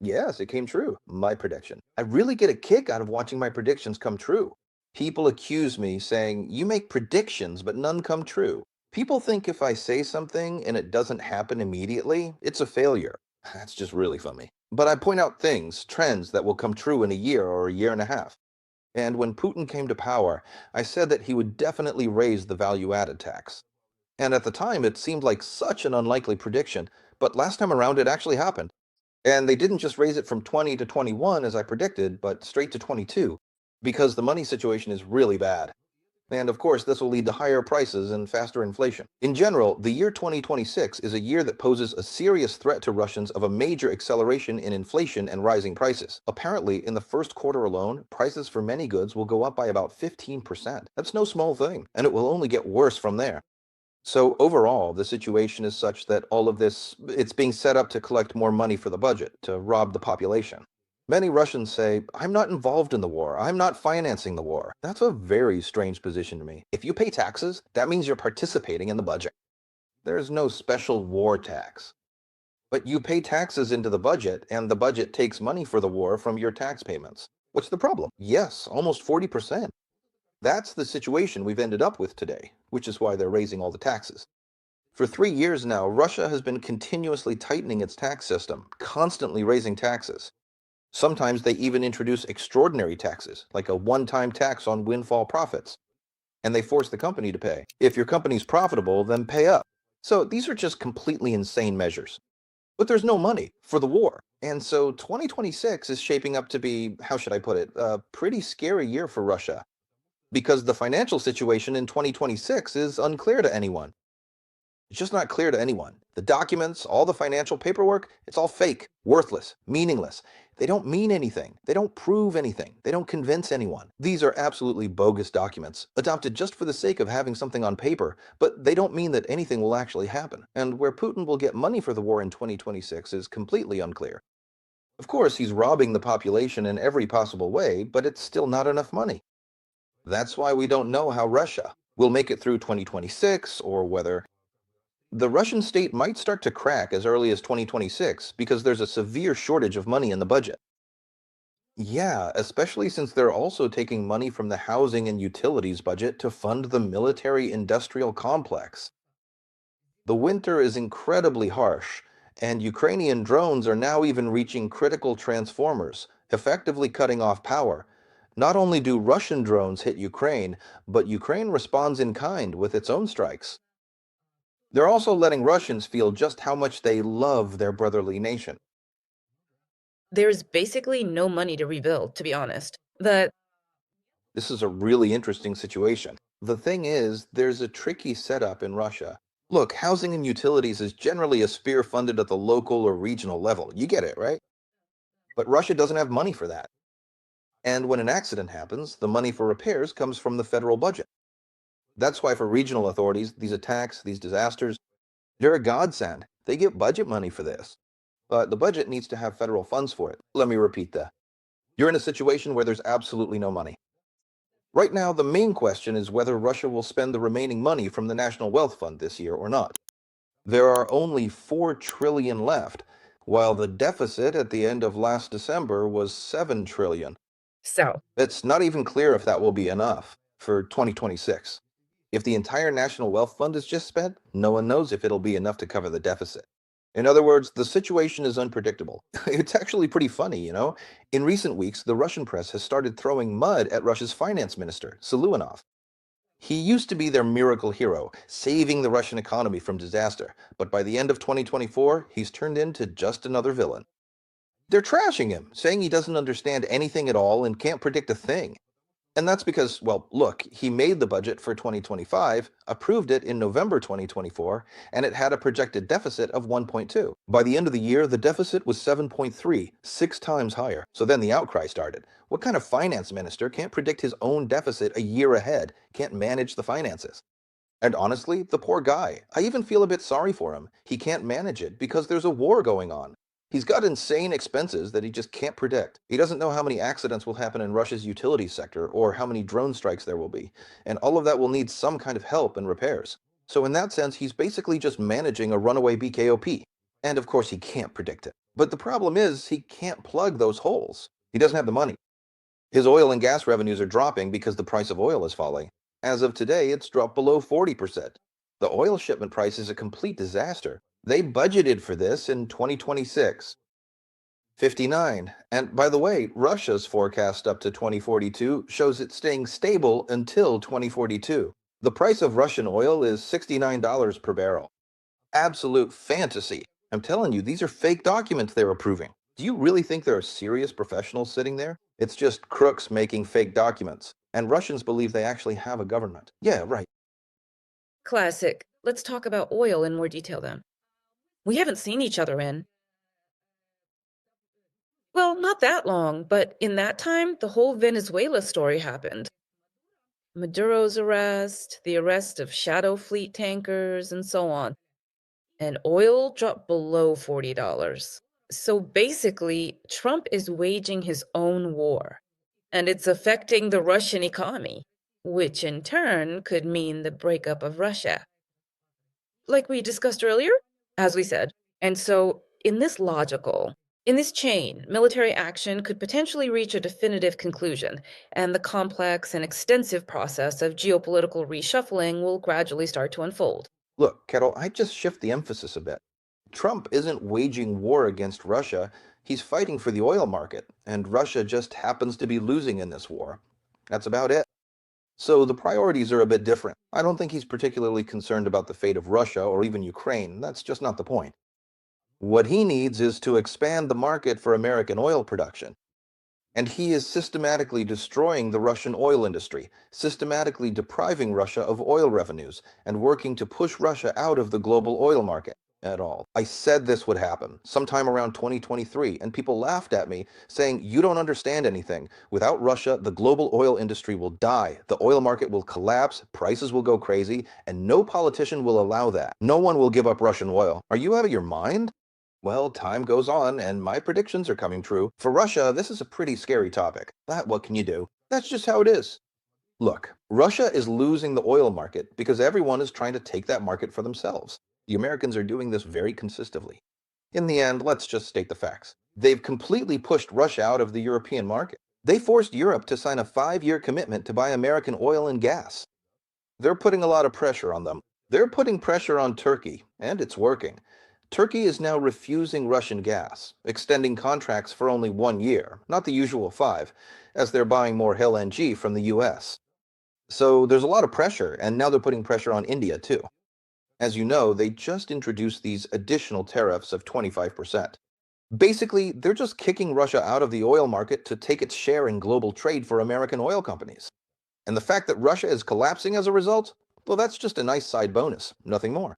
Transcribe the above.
Yes, it came true. My prediction. I really get a kick out of watching my predictions come true. People accuse me saying, you make predictions, but none come true. People think if I say something and it doesn't happen immediately, it's a failure. That's just really funny. But I point out things, trends that will come true in a year or a year and a half. And when Putin came to power, I said that he would definitely raise the value added tax. And at the time, it seemed like such an unlikely prediction, but last time around it actually happened. And they didn't just raise it from 20 to 21 as I predicted, but straight to 22, because the money situation is really bad. And of course, this will lead to higher prices and faster inflation. In general, the year 2026 is a year that poses a serious threat to Russians of a major acceleration in inflation and rising prices. Apparently, in the first quarter alone, prices for many goods will go up by about 15%. That's no small thing, and it will only get worse from there. So overall, the situation is such that all of this, it's being set up to collect more money for the budget, to rob the population. Many Russians say, I'm not involved in the war. I'm not financing the war. That's a very strange position to me. If you pay taxes, that means you're participating in the budget. There's no special war tax. But you pay taxes into the budget, and the budget takes money for the war from your tax payments. What's the problem? Yes, almost 40%. That's the situation we've ended up with today, which is why they're raising all the taxes. For 3 years now, Russia has been continuously tightening its tax system, constantly raising taxes. Sometimes they even introduce extraordinary taxes, like a one-time tax on windfall profits, and they force the company to pay. If your company's profitable, then pay up. So these are just completely insane measures. But there's no money for the war. And so 2026 is shaping up to be, how should I put it, a pretty scary year for Russia, because the financial situation in 2026 is unclear to anyone. It's just not clear to anyone. The documents, all the financial paperwork, it's all fake, worthless, meaningless. They don't mean anything. They don't prove anything. They don't convince anyone. These are absolutely bogus documents, adopted just for the sake of having something on paper, but they don't mean that anything will actually happen. And where Putin will get money for the war in 2026 is completely unclear. Of course, he's robbing the population in every possible way, but it's still not enough money. That's why we don't know how Russia will make it through 2026 or whether the Russian state might start to crack as early as 2026 because there's a severe shortage of money in the budget. Yeah, especially since they're also taking money from the housing and utilities budget to fund the military industrial complex. The winter is incredibly harsh, and Ukrainian drones are now even reaching critical transformers, effectively cutting off power. Not only do Russian drones hit Ukraine, but Ukraine responds in kind with its own strikes. They're also letting Russians feel just how much they love their brotherly nation. There's basically no money to rebuild, to be honest. The This is a really interesting situation. The thing is, there's a tricky setup in Russia. Look, housing and utilities is generally a sphere funded at the local or regional level. You get it, right? But Russia doesn't have money for that. And when an accident happens, the money for repairs comes from the federal budget. That's why for regional authorities, these attacks, these disasters, they're a godsend. They get budget money for this. But the budget needs to have federal funds for it. Let me repeat that. You're in a situation where there's absolutely no money. Right now, the main question is whether Russia will spend the remaining money from the National Wealth Fund this year or not. There are only 4 trillion left, while the deficit at the end of last December was 7 trillion. so It's not even clear if that will be enough for 2026. If the entire National Wealth Fund is just spent, no one knows if it'll be enough to cover the deficit. In other words, the situation is unpredictable. It's actually pretty funny. In recent weeks, the Russian press has started throwing mud at Russia's finance minister, Siluanov. He used to be their miracle hero, saving the Russian economy from disaster, but by the end of 2024, he's turned into just another villain. They're trashing him, saying he doesn't understand anything at all and can't predict a thing. And that's because, well, look, he made the budget for 2025, approved it in November 2024, and it had a projected deficit of 1.2. By the end of the year, the deficit was 7.3, 6 times higher. So then the outcry started. What kind of finance minister can't predict his own deficit a year ahead, can't manage the finances? And honestly, the poor guy, I even feel a bit sorry for him. He can't manage it because there's a war going on. He's got insane expenses that he just can't predict. He doesn't know how many accidents will happen in Russia's utility sector or how many drone strikes there will be, and all of that will need some kind of help and repairs. So in that sense, he's basically just managing a runaway BKOP. And of course, he can't predict it. But the problem is, he can't plug those holes. He doesn't have the money. His oil and gas revenues are dropping because the price of oil is falling. As of today, it's dropped below 40%. The oil shipment price is a complete disaster. They budgeted for this in 2026. 59. And by the way, Russia's forecast up to 2042 shows it staying stable until 2042. The price of Russian oil is $69 per barrel. Absolute fantasy. I'm telling you, these are fake documents they're approving. Do you really think there are serious professionals sitting there? It's just crooks making fake documents. And Russians believe they actually have a government. Yeah, right. Classic. Let's talk about oil in more detail then. We haven't seen each other in, well, not that long, but in that time, the whole Venezuela story happened. Maduro's arrest, the arrest of shadow fleet tankers, and so on. And oil dropped below $40. So basically, Trump is waging his own war, and it's affecting the Russian economy, which in turn could mean the breakup of Russia, like we discussed earlier, as we said. And so, in this chain, military action could potentially reach a definitive conclusion, and the complex and extensive process of geopolitical reshuffling will gradually start to unfold. Look, Kettle, I just shift the emphasis a bit. Trump isn't waging war against Russia. He's fighting for the oil market, and Russia just happens to be losing in this war. That's about it. So the priorities are a bit different. I don't think he's particularly concerned about the fate of Russia or even Ukraine. That's just not the point. What he needs is to expand the market for American oil production. And he is systematically destroying the Russian oil industry, systematically depriving Russia of oil revenues, and working to push Russia out of the global oil market at all. I said this would happen sometime around 2023, and people laughed at me, saying, "You don't understand anything. Without Russia, the global oil industry will die. The oil market will collapse, prices will go crazy, and no politician will allow that. No one will give up Russian oil. Are you out of your mind?" Well, time goes on, and my predictions are coming true. For Russia, this is a pretty scary topic. But what can you do? That's just how it is. Look, Russia is losing the oil market because everyone is trying to take that market for themselves. The Americans are doing this very consistently. In the end, let's just state the facts. They've completely pushed Russia out of the European market. They forced Europe to sign a 5-year commitment to buy American oil and gas. They're putting a lot of pressure on them. They're putting pressure on Turkey, and it's working. Turkey is now refusing Russian gas, extending contracts for only 1 year, not the usual 5, as they're buying more LNG from the US. So there's a lot of pressure, and now they're putting pressure on India too. As you know, they just introduced these additional tariffs of 25%. Basically, they're just kicking Russia out of the oil market to take its share in global trade for American oil companies. And the fact that Russia is collapsing as a result, well, that's just a nice side bonus, nothing more.